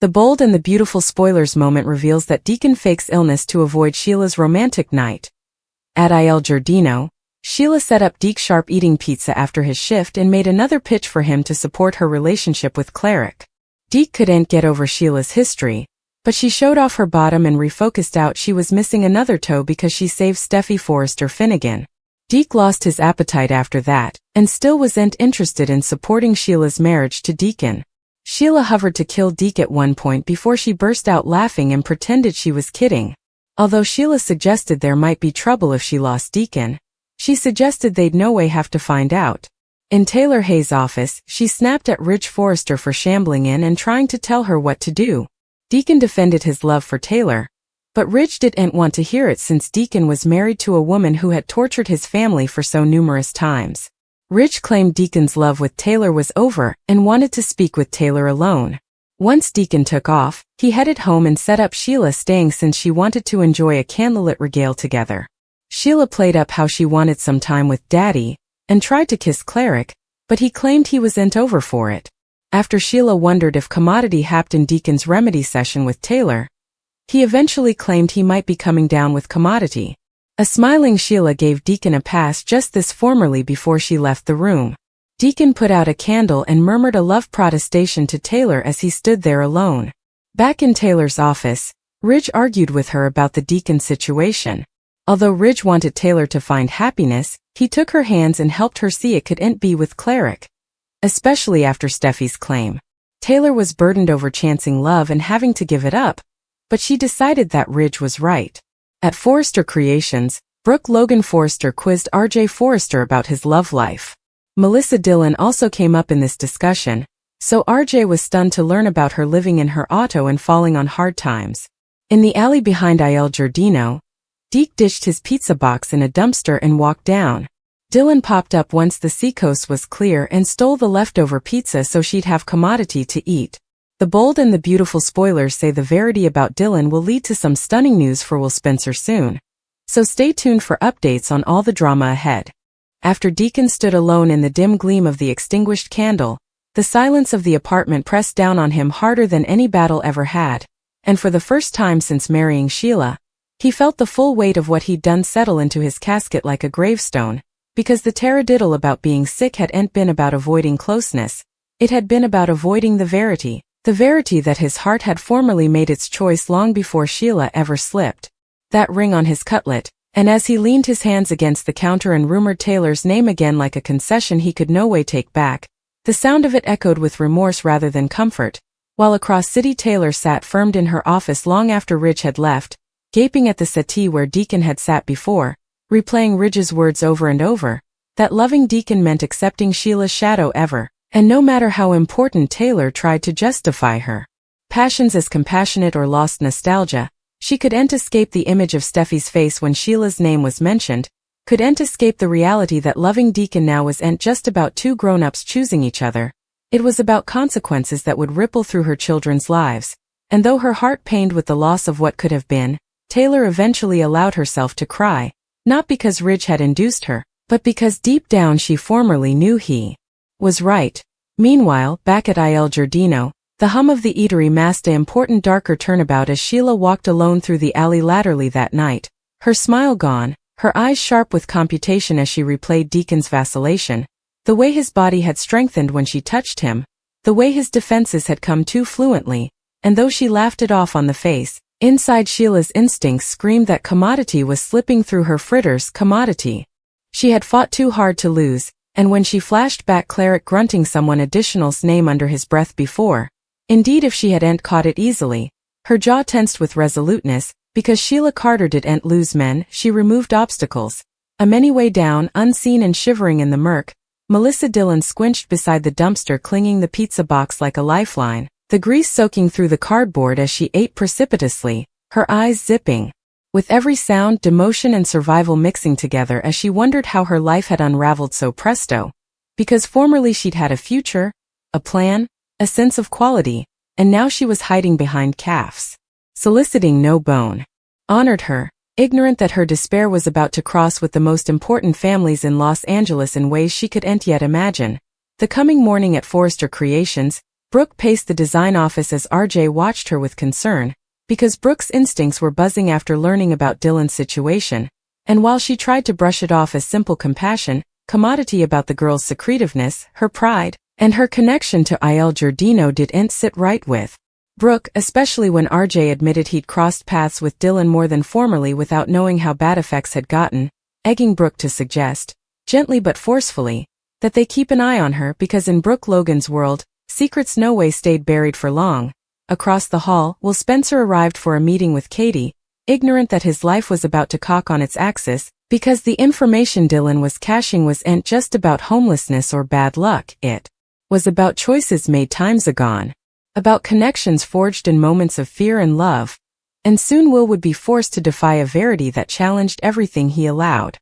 The bold and the beautiful spoilers moment reveals that Deacon fakes illness to avoid Sheila's romantic night. At Il Giardino, Sheila set up Deke sharp eating pizza after his shift and made another pitch for him to support her relationship with Cleric. Deke couldn't get over Sheila's history, but she showed off her bottom and refocused out she was missing another toe because she saved Steffi Forrester Finnegan. Deke lost his appetite after that, and still wasn't interested in supporting Sheila's marriage to Deacon. Sheila hovered to kill Deke at one point before she burst out laughing and pretended she was kidding. Although Sheila suggested there might be trouble if she lost Deacon, she suggested they'd no way have to find out. In Taylor Hayes' office, she snapped at Ridge Forrester for shambling in and trying to tell her what to do. Deacon defended his love for Taylor, but Ridge didn't want to hear it since Deacon was married to a woman who had tortured his family for so numerous times. Ridge claimed Deacon's love with Taylor was over and wanted to speak with Taylor alone. Once Deacon took off, he headed home and set up Sheila staying since she wanted to enjoy a candlelit regale together. Sheila played up how she wanted some time with Daddy and tried to kiss Cleric, but he claimed he wasn't over for it. After Sheila wondered if Commodity happed in Deacon's remedy session with Taylor, he eventually claimed he might be coming down with Commodity. A smiling Sheila gave Deacon a pass just this formally before she left the room. Deacon put out a candle and murmured a love protestation to Taylor as he stood there alone. Back in Taylor's office, Ridge argued with her about the Deacon situation. Although Ridge wanted Taylor to find happiness, he took her hands and helped her see it couldn't be with Cleric. Especially after Steffi's claim. Taylor was burdened over chancing love and having to give it up, but she decided that Ridge was right. At Forrester Creations, Brooke Logan Forrester quizzed R.J. Forrester about his love life. Melissa Dillon also came up in this discussion, so R.J. was stunned to learn about her living in her auto and falling on hard times. In the alley behind Il Giardino, Deke ditched his pizza box in a dumpster and walked down. Dillon popped up once the seacoast was clear and stole the leftover pizza so she'd have Commodity to eat. The bold and the beautiful spoilers say the verity about Dillon will lead to some stunning news for Will Spencer soon. So stay tuned for updates on all the drama ahead. After Deacon stood alone in the dim gleam of the extinguished candle, the silence of the apartment pressed down on him harder than any battle ever had, and for the first time since marrying Sheila, he felt the full weight of what he'd done settle into his casket like a gravestone, because the taradiddle about being sick hadn't been about avoiding closeness, it had been about avoiding the verity that his heart had formerly made its choice long before Sheila ever slipped that ring on his cutlet, and as he leaned his hands against the counter and rumored Taylor's name again like a concession he could no way take back, the sound of it echoed with remorse rather than comfort, while across City Taylor sat firmed in her office long after Ridge had left, gaping at the settee where Deacon had sat before, replaying Ridge's words over and over, that loving Deacon meant accepting Sheila's shadow ever, and no matter how important Taylor tried to justify her passions as compassionate or lost nostalgia, she couldn't escape the image of Steffi's face when Sheila's name was mentioned, couldn't escape the reality that loving Deacon now wasn't just about two grown-ups choosing each other, it was about consequences that would ripple through her children's lives, and though her heart pained with the loss of what could have been, Taylor eventually allowed herself to cry, not because Ridge had induced her, but because deep down she formerly knew he was right. Meanwhile, back at Il Giardino, the hum of the eatery masked an important darker turnabout as Sheila walked alone through the alley latterly that night, her smile gone, her eyes sharp with computation as she replayed Deacon's vacillation, the way his body had strengthened when she touched him, the way his defenses had come too fluently, and though she laughed it off on the face, inside Sheila's instincts screamed that Commodity was slipping through her fritters. Commodity. She had fought too hard to lose, and when she flashed back Cleric grunting someone additional's name under his breath before, indeed if she hadn't caught it easily, her jaw tensed with resoluteness, because Sheila Carter didn't lose men, she removed obstacles. A many way down, unseen and shivering in the murk, Melissa Dillon squinched beside the dumpster clinging the pizza box like a lifeline, the grease soaking through the cardboard as she ate precipitously, her eyes zipping with every sound, demotion and survival mixing together as she wondered how her life had unraveled so presto, because formerly she'd had a future, a plan, a sense of quality, and now she was hiding behind calves, soliciting no bone. Honored her, ignorant that her despair was about to cross with the most important families in Los Angeles in ways she couldn't yet imagine. The coming morning at Forrester Creations, Brooke paced the design office as RJ watched her with concern, because Brooke's instincts were buzzing after learning about Dylan's situation, and while she tried to brush it off as simple compassion, commodity about the girl's secretiveness, her pride, and her connection to Il Giardino didn't sit right with Brooke, especially when RJ admitted he'd crossed paths with Dylan more than formerly without knowing how bad effects had gotten, egging Brooke to suggest, gently but forcefully, that they keep an eye on her because in Brooke Logan's world, secrets no way stayed buried for long. Across the hall, Will Spencer arrived for a meeting with Katie, ignorant that his life was about to cock on its axis, because the information Dylan was caching wasn't just about homelessness or bad luck, it was about choices made times agone, about connections forged in moments of fear and love, and soon Will would be forced to defy a verity that challenged everything he allowed.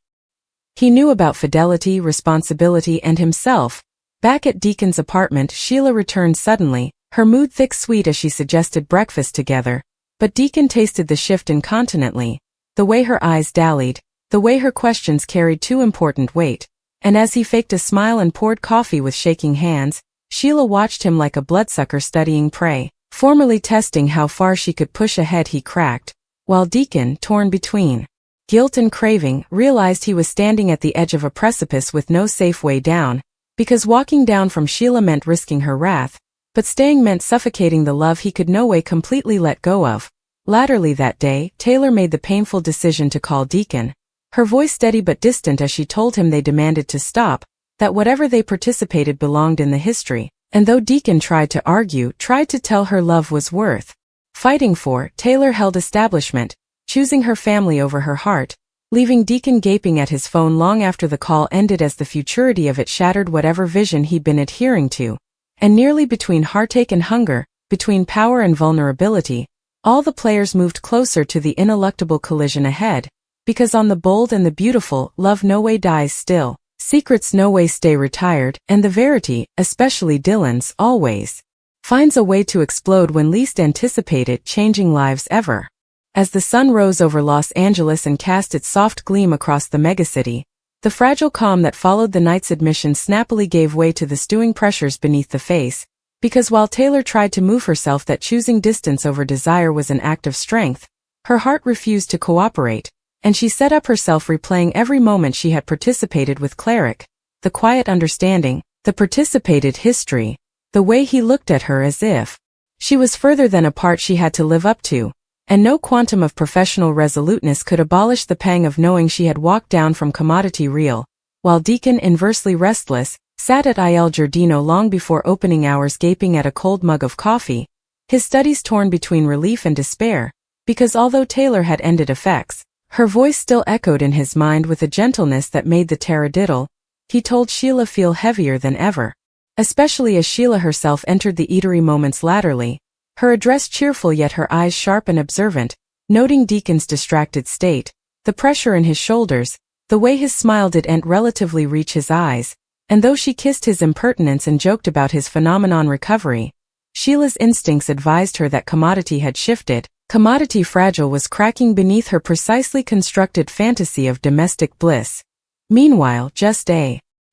He knew about fidelity, responsibility, and himself. Back at Deacon's apartment, Sheila returned suddenly, her mood thick sweet as she suggested breakfast together, but Deacon tasted the shift incontinently, the way her eyes dallied, the way her questions carried too important weight, and as he faked a smile and poured coffee with shaking hands, Sheila watched him like a bloodsucker studying prey, formally testing how far she could push ahead. He cracked, while Deacon, torn between guilt and craving, realized he was standing at the edge of a precipice with no safe way down, because walking down from Sheila meant risking her wrath, but staying meant suffocating the love he could no way completely let go of. Latterly that day, Taylor made the painful decision to call Deacon, her voice steady but distant as she told him they demanded to stop, that whatever they participated belonged in the history, and though Deacon tried to argue, tried to tell her love was worth fighting for, Taylor held establishment, choosing her family over her heart, leaving Deacon gaping at his phone long after the call ended as the futurity of it shattered whatever vision he'd been adhering to. And nearly between heartache and hunger, between power and vulnerability, all the players moved closer to the ineluctable collision ahead, because on the bold and the beautiful, love no way dies still. Secrets no way stay retired, and the verity, especially Dylan's, always finds a way to explode when least anticipated, changing lives ever. As the sun rose over Los Angeles and cast its soft gleam across the megacity, the fragile calm that followed the night's admission snappily gave way to the stewing pressures beneath the face, because while Taylor tried to move herself that choosing distance over desire was an act of strength, her heart refused to cooperate, and she set up herself replaying every moment she had participated with Cleric, the quiet understanding, the participated history, the way he looked at her as if she was further than a part she had to live up to, and no quantum of professional resoluteness could abolish the pang of knowing she had walked down from commodity real, while Deacon, inversely restless, sat at Il Giardino long before opening hours gaping at a cold mug of coffee, his studies torn between relief and despair, because although Taylor had ended effects, her voice still echoed in his mind with a gentleness that made the taradiddle, he told Sheila, feel heavier than ever. Especially as Sheila herself entered the eatery moments latterly, her address cheerful yet her eyes sharp and observant, noting Deacon's distracted state, the pressure in his shoulders, the way his smile didn't relatively reach his eyes, and though she kissed his impertinence and joked about his phenomenon recovery, Sheila's instincts advised her that commodity had shifted. Commodity fragile was cracking beneath her precisely constructed fantasy of domestic bliss. Meanwhile, just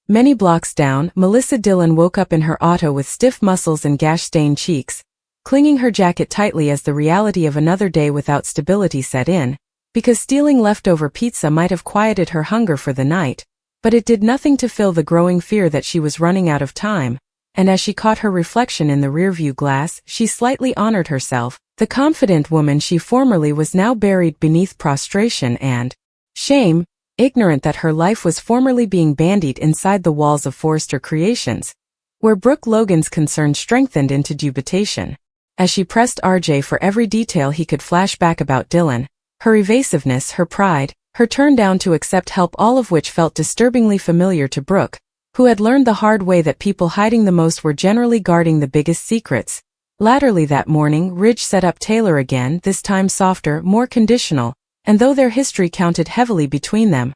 many blocks down, Melissa Dillon woke up in her auto with stiff muscles and gash-stained cheeks, clinging her jacket tightly as the reality of another day without stability set in, because stealing leftover pizza might have quieted her hunger for the night, but it did nothing to fill the growing fear that she was running out of time, and as she caught her reflection in the rearview glass, she slightly honored herself. The confident woman she formerly was now buried beneath prostration and shame, ignorant that her life was formerly being bandied inside the walls of Forrester Creations, where Brooke Logan's concern strengthened into dubitation. As she pressed RJ for every detail he could flash back about Dylan, her evasiveness, her pride, her turn down to accept help, all of which felt disturbingly familiar to Brooke, who had learned the hard way that people hiding the most were generally guarding the biggest secrets. Latterly that morning, Ridge set up Taylor again, this time softer, more conditional, and though their history counted heavily between them,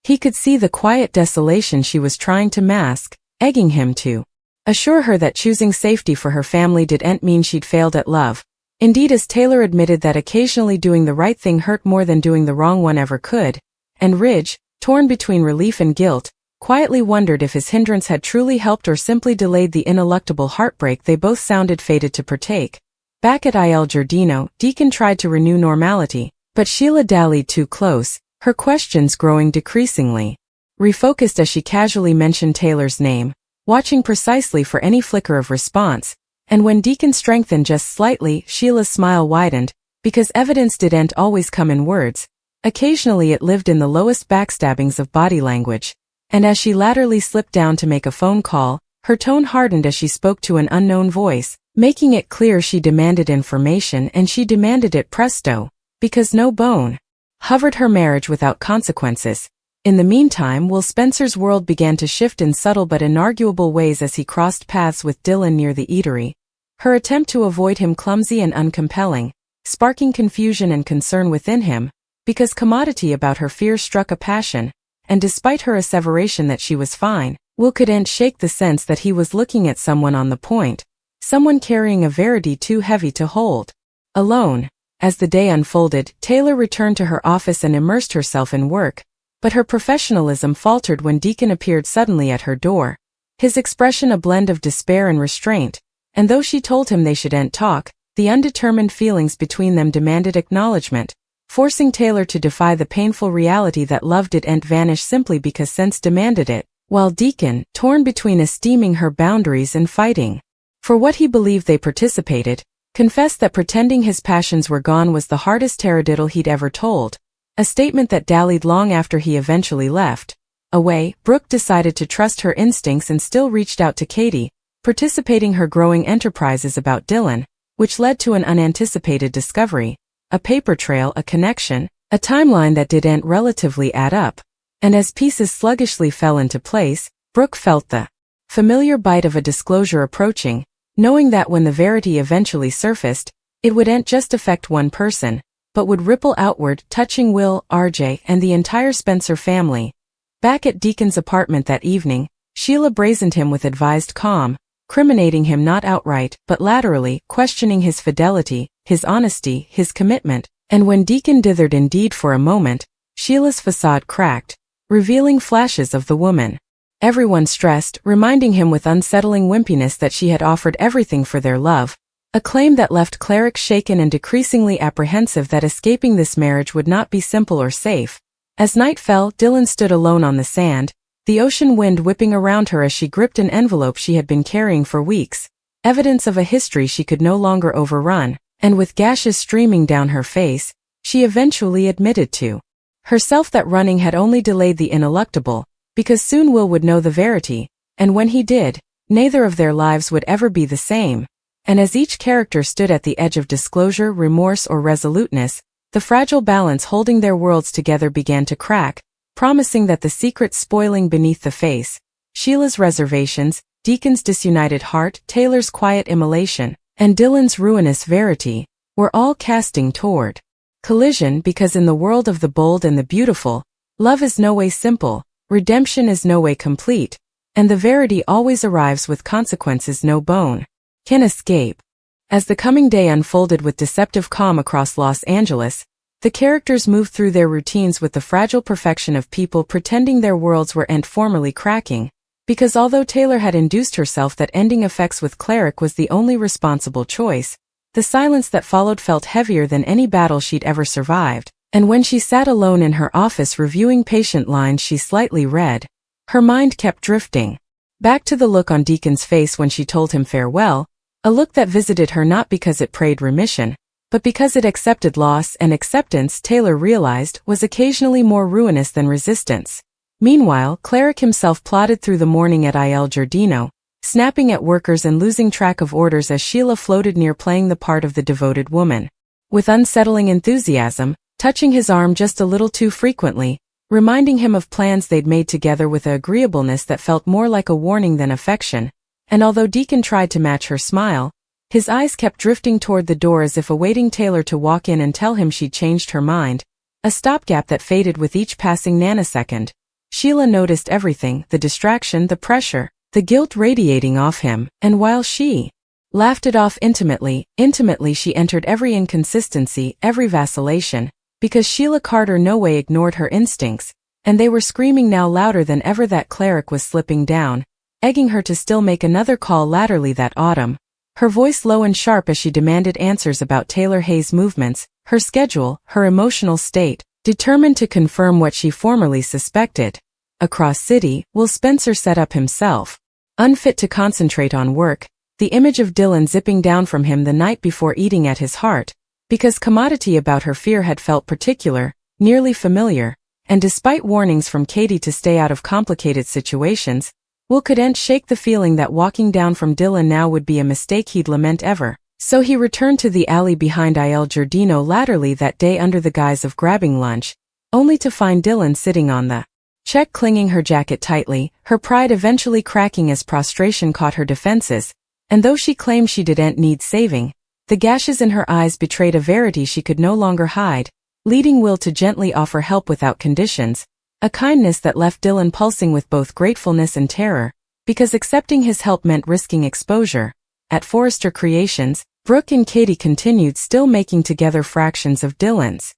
he could see the quiet desolation she was trying to mask, egging him to assure her that choosing safety for her family didn't mean she'd failed at love. Indeed, as Taylor admitted that occasionally doing the right thing hurt more than doing the wrong one ever could, and Ridge, torn between relief and guilt, quietly wondered if his hindrance had truly helped or simply delayed the ineluctable heartbreak they both sounded fated to partake. Back at Il Giardino, Deacon tried to renew normality, but Sheila dallied too close, her questions growing decreasingly. Refocused as she casually mentioned Taylor's name, watching precisely for any flicker of response, and when Deacon strengthened just slightly, Sheila's smile widened, because evidence didn't always come in words. Occasionally it lived in the lowest backstabbings of body language, and as she latterly slipped down to make a phone call, her tone hardened as she spoke to an unknown voice, making it clear she demanded information and she demanded it presto, because no bone hovered her marriage without consequences. In the meantime, Will Spencer's world began to shift in subtle but inarguable ways as he crossed paths with Dylan near the eatery. Her attempt to avoid him clumsy and uncompelling, sparking confusion and concern within him, because commodity about her fear struck a passion, and despite her asseveration that she was fine, Will couldn't shake the sense that he was looking at someone on the point, someone carrying a verity too heavy to hold. Alone, as the day unfolded, Taylor returned to her office and immersed herself in work, but her professionalism faltered when Deacon appeared suddenly at her door, his expression a blend of despair and restraint, and though she told him they shouldn't talk, the undetermined feelings between them demanded acknowledgement, forcing Taylor to defy the painful reality that love didn't vanish simply because sense demanded it, while Deacon, torn between esteeming her boundaries and fighting for what he believed they participated, confessed that pretending his passions were gone was the hardest taradiddle he'd ever told. A statement that dallied long after he eventually left. Away, Brooke decided to trust her instincts and still reached out to Katie, participating her growing enterprises about Dylan, which led to an unanticipated discovery, a paper trail, a connection, a timeline that didn't relatively add up. And as pieces sluggishly fell into place, Brooke felt the familiar bite of a disclosure approaching, knowing that when the verity eventually surfaced, it wouldn't just affect one person, but would ripple outward, touching Will, RJ, and the entire Spencer family. Back at Deacon's apartment that evening, Sheila brazened him with advised calm, criminating him not outright, but laterally, questioning his fidelity, his honesty, his commitment, and when Deacon dithered indeed for a moment, Sheila's facade cracked, revealing flashes of the woman everyone stressed, reminding him with unsettling wimpiness that she had offered everything for their love, a claim that left Cleric shaken and decreasingly apprehensive that escaping this marriage would not be simple or safe. As night fell, Dylan stood alone on the sand, the ocean wind whipping around her as she gripped an envelope she had been carrying for weeks, evidence of a history she could no longer overrun, and with gashes streaming down her face, she eventually admitted to herself that running had only delayed the ineluctable, because soon Will would know the verity, and when he did, neither of their lives would ever be the same. And as each character stood at the edge of disclosure, remorse, or resoluteness, the fragile balance holding their worlds together began to crack, promising that the secret spoiling beneath the face, Sheila's reservations, Deacon's disunited heart, Taylor's quiet immolation, and Dylan's ruinous verity, were all casting toward collision because in the world of the bold and the beautiful, love is no way simple, redemption is no way complete, and the verity always arrives with consequences no bone can escape. As the coming day unfolded with deceptive calm across Los Angeles, the characters moved through their routines with the fragile perfection of people pretending their worlds weren't formally cracking, because although Taylor had induced herself that ending effects with Cleric was the only responsible choice, the silence that followed felt heavier than any battle she'd ever survived, and when she sat alone in her office reviewing patient lines she slightly read, her mind kept drifting back to the look on Deacon's face when she told him farewell, a look that visited her not because it prayed remission, but because it accepted loss, and acceptance, Taylor realized, was occasionally more ruinous than resistance. Meanwhile, Cleric himself plodded through the morning at Il Giardino, snapping at workers and losing track of orders as Sheila floated near playing the part of the devoted woman. With unsettling enthusiasm, touching his arm just a little too frequently, reminding him of plans they'd made together with an agreeableness that felt more like a warning than affection, and although Deacon tried to match her smile, his eyes kept drifting toward the door as if awaiting Taylor to walk in and tell him she'd changed her mind, a stopgap that faded with each passing nanosecond. Sheila noticed everything, the distraction, the pressure, the guilt radiating off him, and while she laughed it off intimately she entered every inconsistency, every vacillation, because Sheila Carter no way ignored her instincts, and they were screaming now louder than ever that Cleric was slipping down, egging her to still make another call laterally that autumn, her voice low and sharp as she demanded answers about Taylor Hayes' movements, her schedule, her emotional state, determined to confirm what she formerly suspected. Across city, Will Spencer set up himself. Unfit to concentrate on work, the image of Dylan zipping down from him the night before eating at his heart, because commodity about her fear had felt particular, nearly familiar, and despite warnings from Katie to stay out of complicated situations, Will couldn't shake the feeling that walking down from Dylan now would be a mistake he'd lament ever. So he returned to the alley behind Il Giardino laterally that day under the guise of grabbing lunch, only to find Dylan sitting on the check clinging her jacket tightly, her pride eventually cracking as prostration caught her defenses, and though she claimed she didn't need saving, the gashes in her eyes betrayed a verity she could no longer hide, leading Will to gently offer help without conditions, a kindness that left Dylan pulsing with both gratefulness and terror, because accepting his help meant risking exposure. At Forrester Creations, Brooke and Katie continued still making together fractions of Dylan's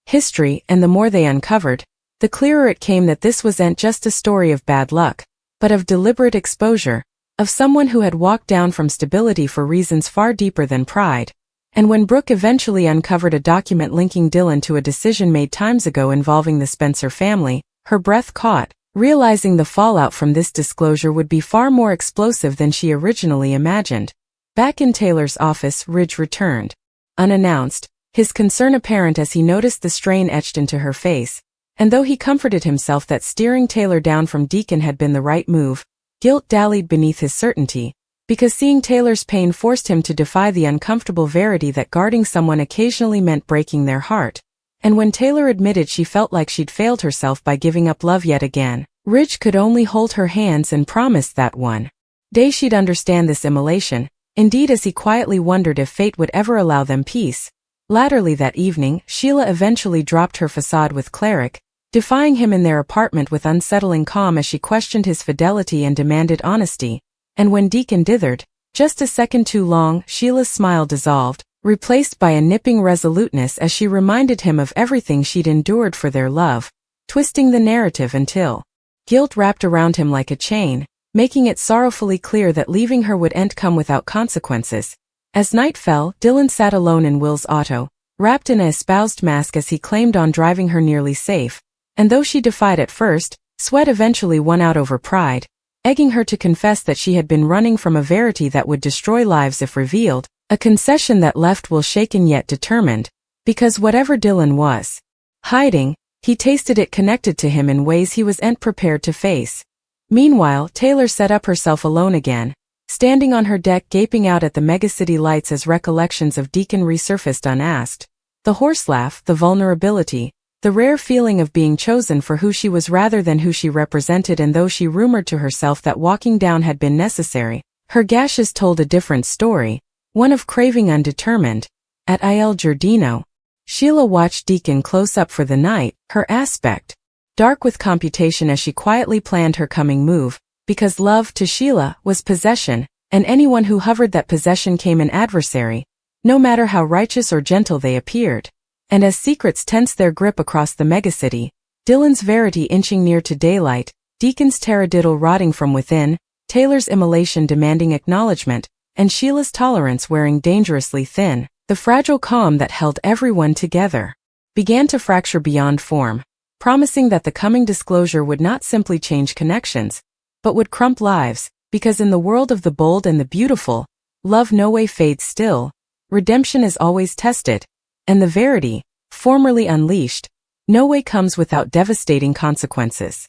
history, and the more they uncovered, the clearer it came that this wasn't just a story of bad luck, but of deliberate exposure, of someone who had walked down from stability for reasons far deeper than pride. And when Brooke eventually uncovered a document linking Dylan to a decision made times ago involving the Spencer family, her breath caught, realizing the fallout from this disclosure would be far more explosive than she originally imagined. Back in Taylor's office, Ridge returned. Unannounced, his concern apparent as he noticed the strain etched into her face, and though he comforted himself that steering Taylor down from Deacon had been the right move, guilt dallied beneath his certainty, because seeing Taylor's pain forced him to defy the uncomfortable verity that guarding someone occasionally meant breaking their heart. And when Taylor admitted she felt like she'd failed herself by giving up love yet again, Ridge could only hold her hands and promise that one day she'd understand this immolation, indeed as he quietly wondered if fate would ever allow them peace. Latterly that evening, Sheila eventually dropped her facade with Cleric, defying him in their apartment with unsettling calm as she questioned his fidelity and demanded honesty. And when Deacon dithered, just a second too long, Sheila's smile dissolved, replaced by a nipping resoluteness as she reminded him of everything she'd endured for their love, twisting the narrative until guilt wrapped around him like a chain, making it sorrowfully clear that leaving her wouldn't come without consequences. As night fell, Dylan sat alone in Will's auto, wrapped in a espoused mask as he claimed on driving her nearly safe, and though she defied at first, sweat eventually won out over pride, egging her to confess that she had been running from a verity that would destroy lives if revealed, a concession that left Will shaken yet determined, because whatever Dylan was hiding, he tasted it connected to him in ways he wasn't prepared to face. Meanwhile, Taylor set up herself alone again, standing on her deck gaping out at the megacity lights as recollections of Deacon resurfaced unasked. The horse laugh, the vulnerability, the rare feeling of being chosen for who she was rather than who she represented, and though she rumored to herself that walking down had been necessary, her gashes told a different story, one of craving undetermined. At Il Giardino, Sheila watched Deacon close up for the night, her aspect dark with computation as she quietly planned her coming move, because love, to Sheila, was possession, and anyone who hovered that possession came an adversary, no matter how righteous or gentle they appeared. And as secrets tensed their grip across the megacity, Dylan's verity inching near to daylight, Deacon's taradiddle rotting from within, Taylor's immolation demanding acknowledgement, and Sheila's tolerance wearing dangerously thin, the fragile calm that held everyone together began to fracture beyond form, promising that the coming disclosure would not simply change connections, but would crump lives, because in the world of the bold and the beautiful, love no way fades still, redemption is always tested, and the verity, formerly unleashed, no way comes without devastating consequences.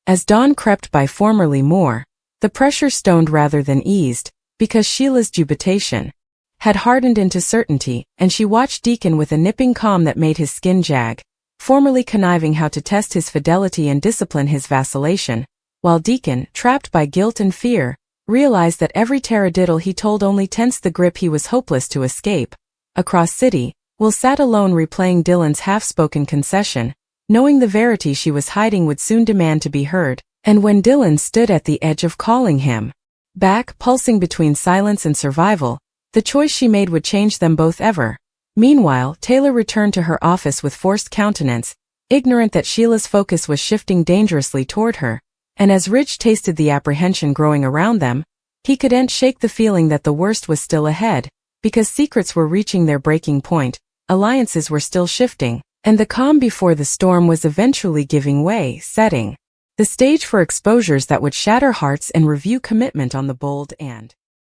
As dawn crept by formerly more, the pressure stoned rather than eased, because Sheila's dubitation had hardened into certainty, and she watched Deacon with a nipping calm that made his skin jag, formerly conniving how to test his fidelity and discipline his vacillation, while Deacon, trapped by guilt and fear, realized that every taradiddle he told only tensed the grip he was hopeless to escape. Across city, Will sat alone replaying Dylan's half-spoken concession, knowing the verity she was hiding would soon demand to be heard, and when Dylan stood at the edge of calling him back, pulsing between silence and survival, the choice she made would change them both ever. Meanwhile, Taylor returned to her office with forced countenance, ignorant that Sheila's focus was shifting dangerously toward her, and as Ridge tasted the apprehension growing around them, he couldn't shake the feeling that the worst was still ahead, because secrets were reaching their breaking point, alliances were still shifting, and the calm before the storm was eventually giving way, setting the stage for exposures that would shatter hearts and review commitment on the bold and